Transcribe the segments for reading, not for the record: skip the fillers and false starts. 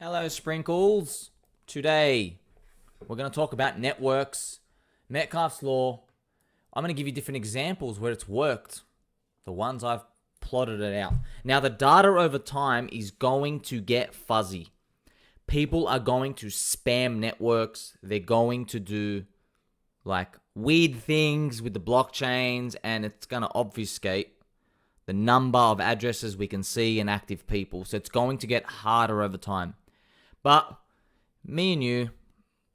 Hello, Sprinkles. Today, we're going to talk about networks, Metcalfe's Law. I'm going to give you different examples where it's worked, the ones I've plotted it out. Now, the data over time is going to get fuzzy. People are going to spam networks. They're going to do like weird things with the blockchains, and it's going to obfuscate the number of addresses we can see and active people. So it's going to get harder over time. But me and you,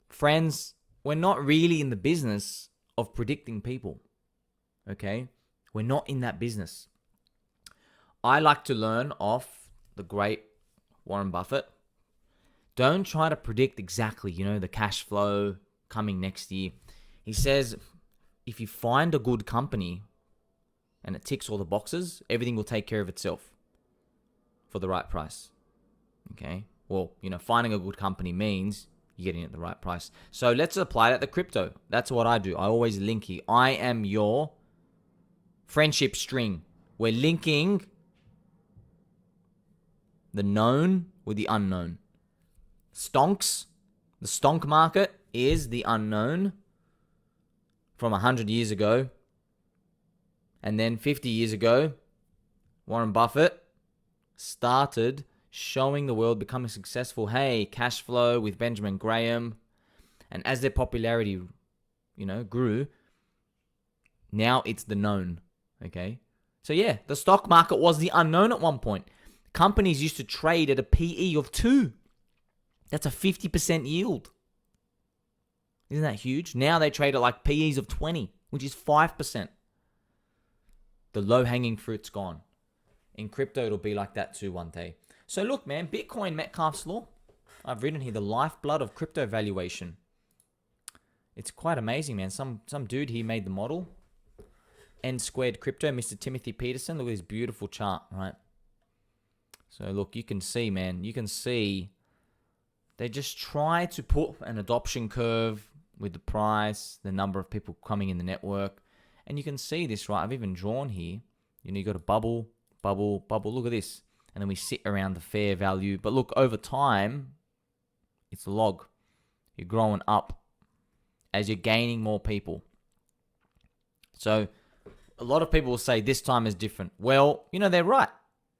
friends, we're not really in the business of predicting people. Okay? We're not in that business. I like to learn off the great Warren Buffett. Don't try to predict exactly, the cash flow coming next year. He says, if you find a good company and it ticks all the boxes, everything will take care of itself for the right price. Okay? Well, finding a good company means you're getting it at the right price. So let's apply that to crypto. That's what I do. I always link here. I am your friendship string. We're linking the known with the unknown. Stonks. The stonk market is the unknown from 100 years ago. And then 50 years ago, Warren Buffett started showing the world becoming successful. Hey, cash flow with Benjamin Graham. And as their popularity, grew, now it's the known. Okay? So yeah, the stock market was the unknown at one point. Companies used to trade at a PE of 2. That's a 50% yield. Isn't that huge? Now they trade at like PEs of 20, which is 5%. The low-hanging fruit's gone. In crypto, it'll be like that too one day. So look, man, Bitcoin, Metcalfe's Law. I've written here the lifeblood of crypto valuation. It's quite amazing, man. Some dude here made the model. N squared crypto, Mr. Timothy Peterson. Look at this beautiful chart, right? So look, you can see, man. You can see they just try to put an adoption curve with the price, the number of people coming in the network. And you can see this, right? I've even drawn here. You got a bubble, bubble, bubble. Look at this. And then we sit around the fair value. But look, over time, it's a log. You're growing up as you're gaining more people. So a lot of people will say this time is different. Well, they're right.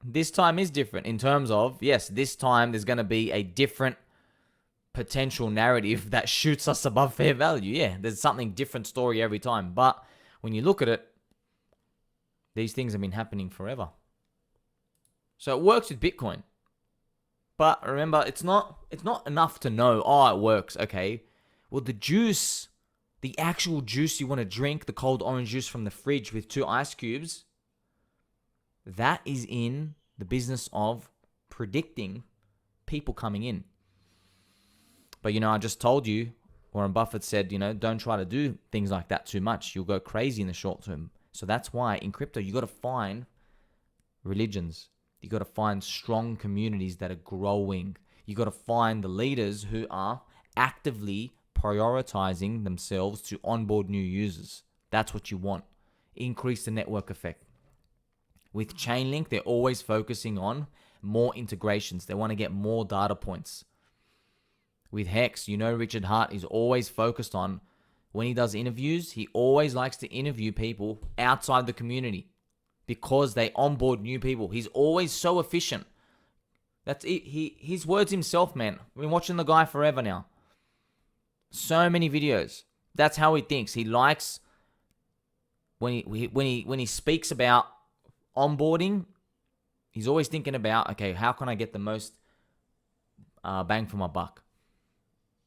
This time is different in terms of, yes, this time there's going to be a different potential narrative that shoots us above fair value. Yeah, there's something different story every time. But when you look at it, these things have been happening forever. So it works with Bitcoin. But remember, it's not enough to know, it works, okay. Well, the actual juice you want to drink, the cold orange juice from the fridge with 2 ice cubes, that is in the business of predicting people coming in. But, I just told you, Warren Buffett said, don't try to do things like that too much. You'll go crazy in the short term. So that's why in crypto, you got to find religions. You got to find strong communities that are growing. You got to find the leaders who are actively prioritizing themselves to onboard new users. That's what you want. Increase the network effect. With Chainlink, they're always focusing on more integrations. They want to get more data points. With HEX, Richard Hart is always focused on, when he does interviews, he always likes to interview people outside the community because they onboard new people. He's always so efficient. That's it. His words himself, man. I've been watching the guy forever now. So many videos. That's how he thinks. He likes when he speaks about onboarding, he's always thinking about, okay, how can I get the most bang for my buck?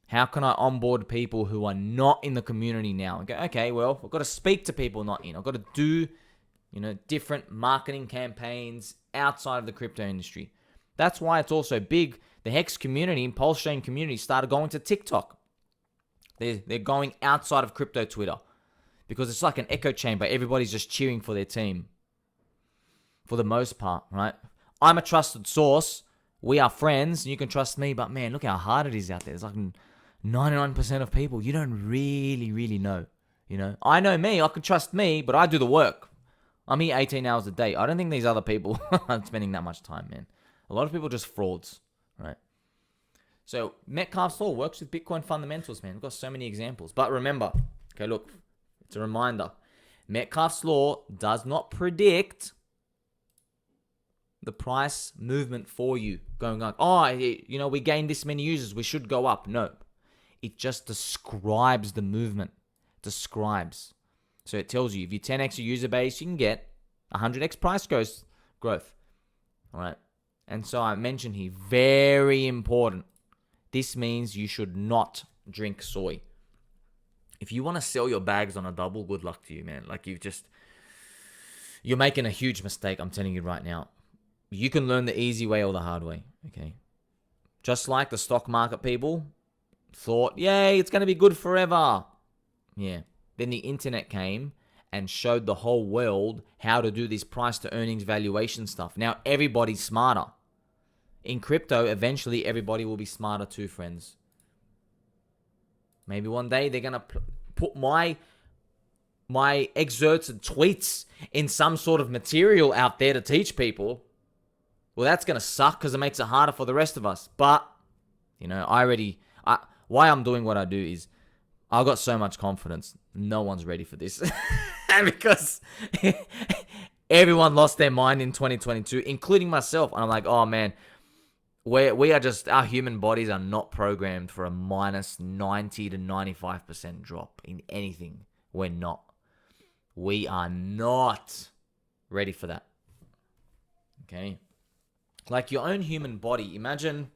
How can I onboard people who are not in the community now? Okay, well, I've got to speak to people not in. I've got to do, different marketing campaigns outside of the crypto industry. That's why it's also big. The HEX community and Pulse Chain community started going to TikTok. They're going outside of crypto Twitter because it's like an echo chamber. Everybody's just cheering for their team for the most part, right? I'm a trusted source. We are friends. You can trust me, but man, look how hard it is out there. It's like 99% of people you don't really know. I know me. I can trust me, but I do the work. I'm here 18 hours a day. I don't think these other people are spending that much time, man. A lot of people are just frauds, right? So Metcalfe's law works with Bitcoin fundamentals, man. We've got so many examples. But remember, okay, look, it's a reminder. Metcalfe's law does not predict the price movement for you. Going like, oh, we gained this many users, we should go up. No. It just describes the movement. Describes. So it tells you if you 10x your user base, you can get 100x price growth. All right. And so I mentioned here, very important. This means you should not drink soy. If you want to sell your bags on a double, good luck to you, man. Like you're making a huge mistake. I'm telling you right now. You can learn the easy way or the hard way. Okay. Just like the stock market people thought, yay, it's going to be good forever. Yeah. Then the internet came and showed the whole world how to do this price to earnings valuation stuff. Now everybody's smarter. In crypto, eventually everybody will be smarter too, friends. Maybe one day they're going to put my excerpts and tweets in some sort of material out there to teach people. Well, that's going to suck because it makes it harder for the rest of us. But, why I'm doing what I do is I've got so much confidence. No one's ready for this. Because everyone lost their mind in 2022, including myself. And I'm like, oh man, our human bodies are not programmed for a minus 90 to 95% drop in anything. We're not. We are not ready for that. Okay. Like your own human body. Imagine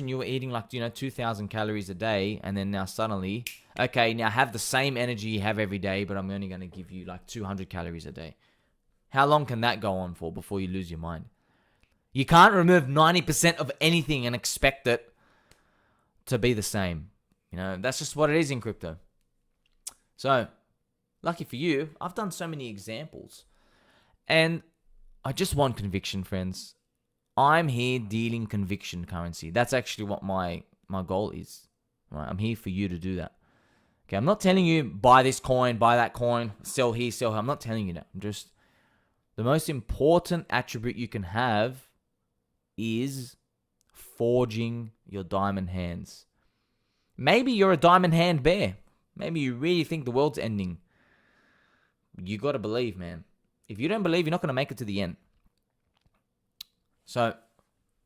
you were eating 2,000 calories a day, and then now suddenly, okay, now have the same energy you have every day, but I'm only going to give you 200 calories a day. How long can that go on for before you lose your mind? You can't remove 90% of anything and expect it to be the same. That's just what it is in crypto. So, lucky for you, I've done so many examples. And I just want conviction, friends. I'm here dealing conviction currency. That's actually what my goal is. Right? I'm here for you to do that. Okay, I'm not telling you buy this coin, buy that coin, sell here, sell here. I'm not telling you that. The most important attribute you can have is forging your diamond hands. Maybe you're a diamond hand bear. Maybe you really think the world's ending. You got to believe, man. If you don't believe, you're not going to make it to the end. So,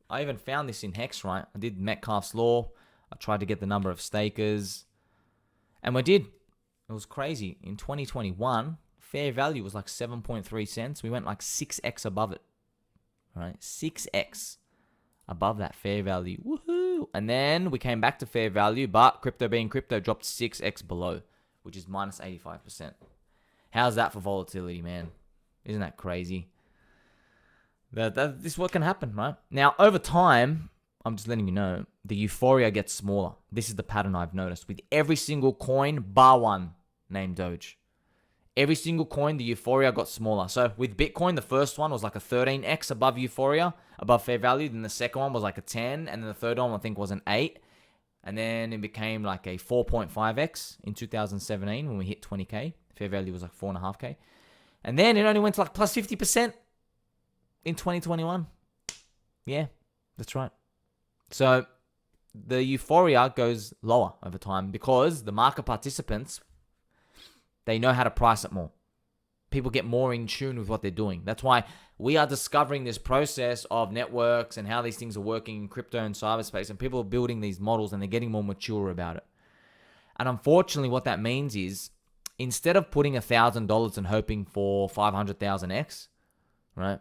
I even found this in HEX, right? I did Metcalfe's law. I tried to get the number of stakers. And we did. It was crazy. In 2021, fair value was 7.3 cents. We went 6x above it. Right? 6x above that fair value. Woohoo! And then we came back to fair value, but crypto being crypto dropped 6x below, which is minus 85%. How's that for volatility, man? Isn't that crazy? This is what can happen, right? Now, over time, I'm just letting you know, the euphoria gets smaller. This is the pattern I've noticed with every single coin, bar one named Doge. Every single coin, the euphoria got smaller. So with Bitcoin, the first one was a 13x above euphoria, above fair value. Then the second one was a 10. And then the third one, I think, was an 8. And then it became a 4.5x in 2017 when we hit 20K. Fair value was 4.5K. And then it only went to plus 50% in 2021. Yeah, that's right. So the euphoria goes lower over time because the market participants, they know how to price it more. People get more in tune with what they're doing. That's why we are discovering this process of networks and how these things are working in crypto and cyberspace, and people are building these models and they're getting more mature about it. And unfortunately, what that means is instead of putting $1,000 and hoping for 500,000x, right?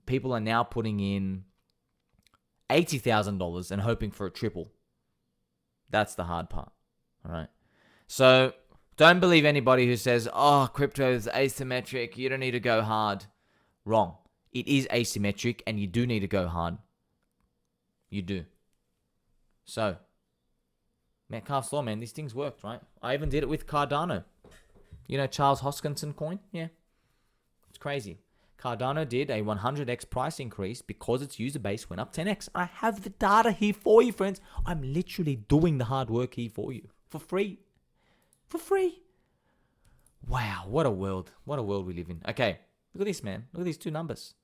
People are now putting in $80,000 and hoping for a triple. That's the hard part. All right. So don't believe anybody who says, oh, crypto is asymmetric. You don't need to go hard. Wrong. It is asymmetric and you do need to go hard. You do. So, Metcalfe's law, man, these things worked, right? I even did it with Cardano. Charles Hoskinson coin? Yeah. It's crazy. Cardano did a 100x price increase because its user base went up 10x. I have the data here for you, friends. I'm literally doing the hard work here for you. For free. For free. Wow, what a world. What a world we live in. Okay, look at this, man. Look at these two numbers.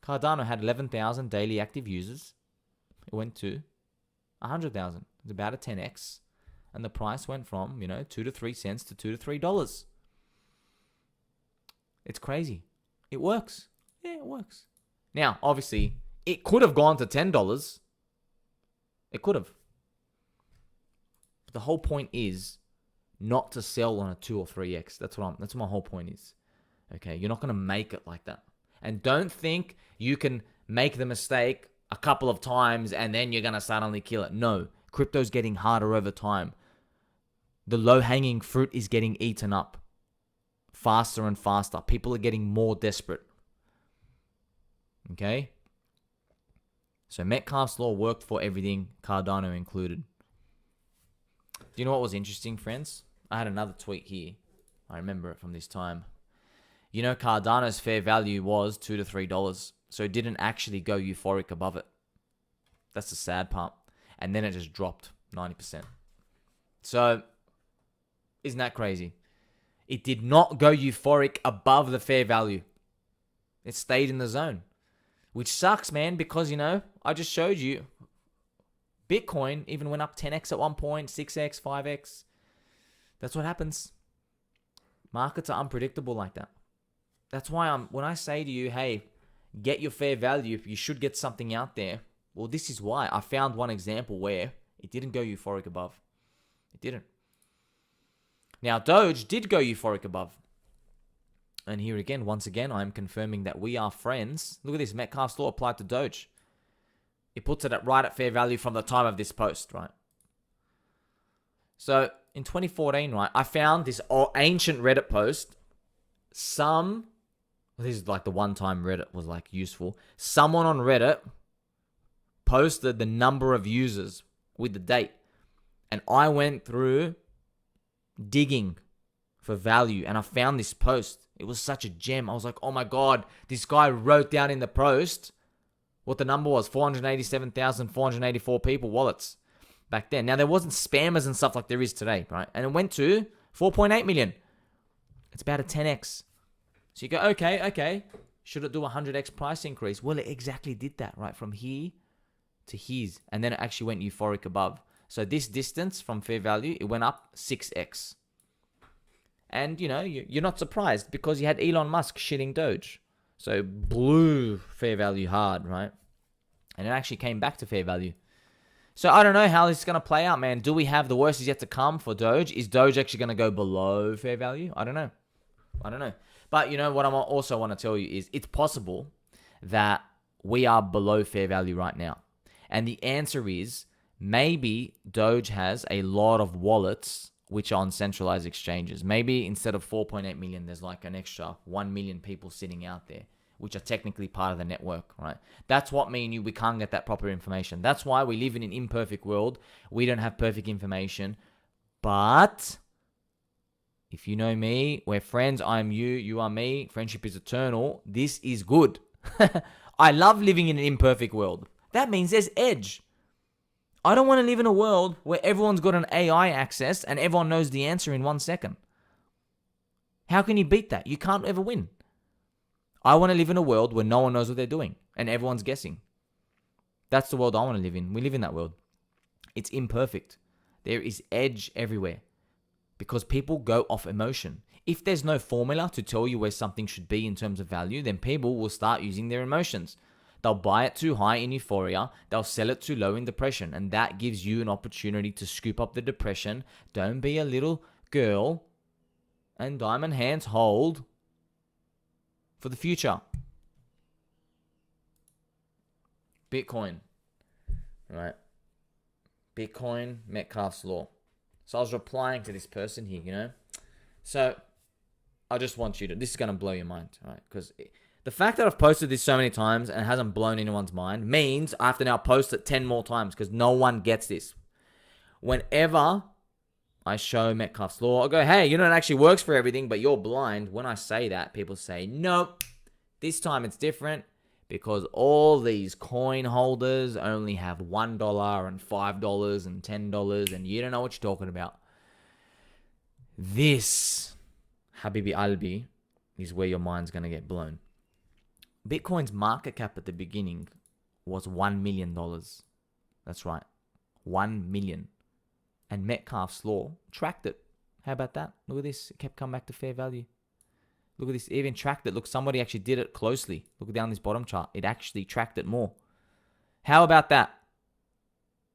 Cardano had 11,000 daily active users. It went to 100,000. It's about a 10x. And the price went from, 2 to 3 cents to $2 to $3. It's crazy. It works. Yeah, it works. Now, obviously, it could have gone to $10. It could have. But the whole point is not to sell on a 2 or 3x. That's what my whole point is. Okay, you're not going to make it like that. And don't think you can make the mistake a couple of times and then you're going to suddenly kill it. No, crypto's getting harder over time. The low-hanging fruit is getting eaten up faster and faster. People are getting more desperate. Okay? So Metcalfe's law worked for everything, Cardano included. Do you know what was interesting, friends? I had another tweet here. I remember it from this time. Cardano's fair value was $2 to $3. So it didn't actually go euphoric above it. That's the sad part. And then it just dropped 90%. So, isn't that crazy? It did not go euphoric above the fair value. It stayed in the zone. Which sucks, man, because, I just showed you Bitcoin even went up 10x at one point, 6x, 5x. That's what happens. Markets are unpredictable like that. That's why when I say to you, hey, get your fair value, you should get something out there. Well, this is why. I found one example where it didn't go euphoric above. It didn't. Now, Doge did go euphoric above. And here again, once again, I'm confirming that we are friends. Look at this. Metcalfe's law applied to Doge. It puts it right at fair value from the time of this post, right? So, in 2014, right, I found this ancient Reddit post. This is like the one time Reddit was like useful. Someone on Reddit posted the number of users with the date. And I went through digging for value and I found this post. It was such a gem. I was like, oh my God, this guy wrote down in the post what the number was. 487,484 people wallets back then. Now, there wasn't spammers and stuff like there is today, right? And it went to 4.8 million. It's about a 10x. So you go, okay. Should it do a 100x price increase? Well, it exactly did that, right? From here to his. And then it actually went euphoric above. So this distance from fair value, it went up 6x. And, you're not surprised because you had Elon Musk shitting Doge. So blew fair value hard, right? And it actually came back to fair value. So I don't know how this is going to play out, man. Do we have the worst is yet to come for Doge? Is Doge actually going to go below fair value? I don't know. But what I also want to tell you is it's possible that we are below fair value right now. And the answer is maybe Doge has a lot of wallets which are on centralized exchanges. Maybe instead of 4.8 million, there's like an extra 1 million people sitting out there, which are technically part of the network, right? That's what me and you, we can't get that proper information. That's why we live in an imperfect world. We don't have perfect information. But if you know me, we're friends. I'm you, you are me. Friendship is eternal. This is good. I love living in an imperfect world. That means there's edge. I don't want to live in a world where everyone's got an AI access and everyone knows the answer in 1 second. How can you beat that? You can't ever win. I want to live in a world where no one knows what they're doing and everyone's guessing. That's the world I want to live in. We live in that world. It's imperfect. There is edge everywhere because people go off emotion. If there's no formula to tell you where something should be in terms of value, then people will start using their emotions. They'll buy it too high in euphoria. They'll sell it too low in depression. And that gives you an opportunity to scoop up the depression. Don't be a little girl. And diamond hands hold for the future. Bitcoin. Right. Bitcoin, Metcalfe's law. So I was replying to this person here, So I just want you to, this is going to blow your mind, right? Because the fact that I've posted this so many times and it hasn't blown anyone's mind means I have to now post it 10 more times because no one gets this. Whenever I show Metcalfe's law, I go, hey, it actually works for everything, but you're blind. When I say that, people say, nope, this time it's different because all these coin holders only have $1 and $5 and $10 and you don't know what you're talking about. This, Habibi Albi, is where your mind's going to get blown. Bitcoin's market cap at the beginning was $1 million. That's right. 1 million. And Metcalfe's law tracked it. How about that? Look at this. It kept coming back to fair value. Look at this. It even tracked it. Look, somebody actually did it closely. Look down this bottom chart. It actually tracked it more. How about that?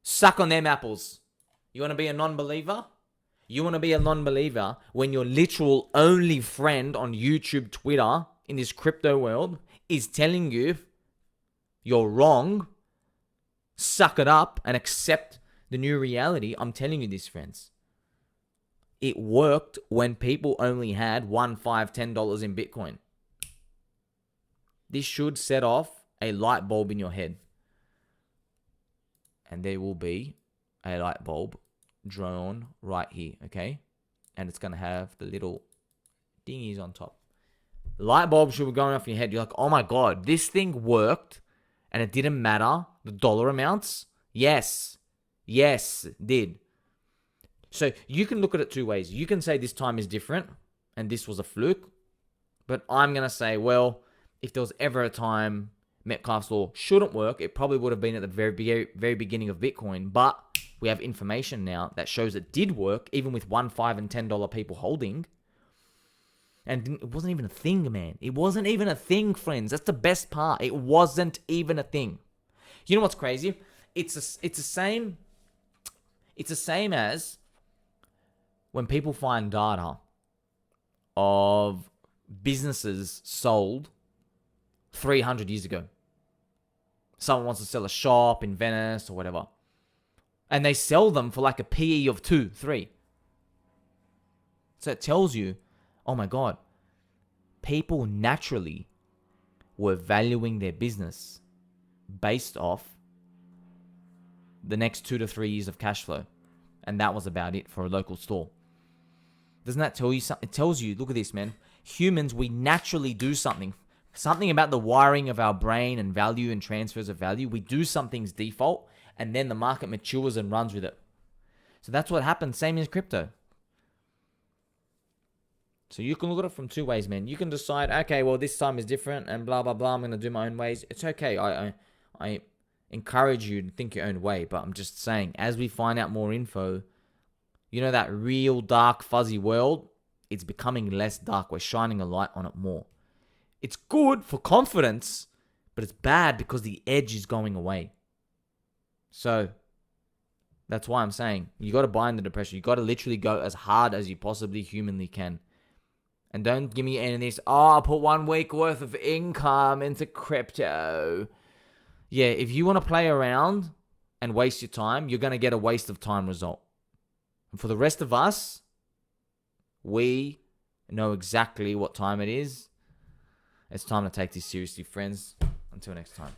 Suck on them apples. You want to be a non-believer? You want to be a non-believer when your literal only friend on YouTube, Twitter, in this crypto world is telling you you're wrong? Suck it up and accept the new reality. I'm telling you this, friends. It worked when people only had $1, $5, $10 in Bitcoin. This should set off a light bulb in your head. And there will be a light bulb drawn right here, okay? And it's going to have the little dingies on top. The light bulb should be going off in your head. You're like, oh my God, this thing worked and it didn't matter the dollar amounts? Yes. Yes, it did. So you can look at it two ways. You can say this time is different and this was a fluke. But I'm going to say, well, if there was ever a time Metcalfe's law shouldn't work, it probably would have been at the very beginning of Bitcoin. But we have information now that shows it did work, even with $1, $5, and $10 people holding. And it wasn't even a thing, man. It wasn't even a thing, friends. That's the best part. It wasn't even a thing. You know what's crazy? It's the same as when people find data of businesses sold 300 years ago. Someone wants to sell a shop in Venice or whatever. And they sell them for like a PE of 2, 3. So it tells you, oh my God, people naturally were valuing their business based off the next 2 to 3 years of cash flow. And that was about it for a local store. Doesn't that tell you something? It tells you, look at this, man. Humans, we naturally do something. Something about the wiring of our brain and value and transfers of value. We do something's default and then the market matures and runs with it. So that's what happens. Same as crypto. So you can look at it from two ways, man. You can decide, okay, well, this time is different and blah, blah, blah. I'm going to do my own ways. It's okay. I encourage you to think your own way. But I'm just saying, as we find out more info, you know, that real dark, fuzzy world, it's becoming less dark. We're shining a light on it more. It's good for confidence, but it's bad because the edge is going away. So that's why I'm saying you got to buy into depression. You got to literally go as hard as you possibly humanly can. And don't give me any of this, I'll put 1 week worth of income into crypto. Yeah, if you want to play around and waste your time, you're going to get a waste of time result. And for the rest of us, we know exactly what time it is. It's time to take this seriously, friends. Until next time.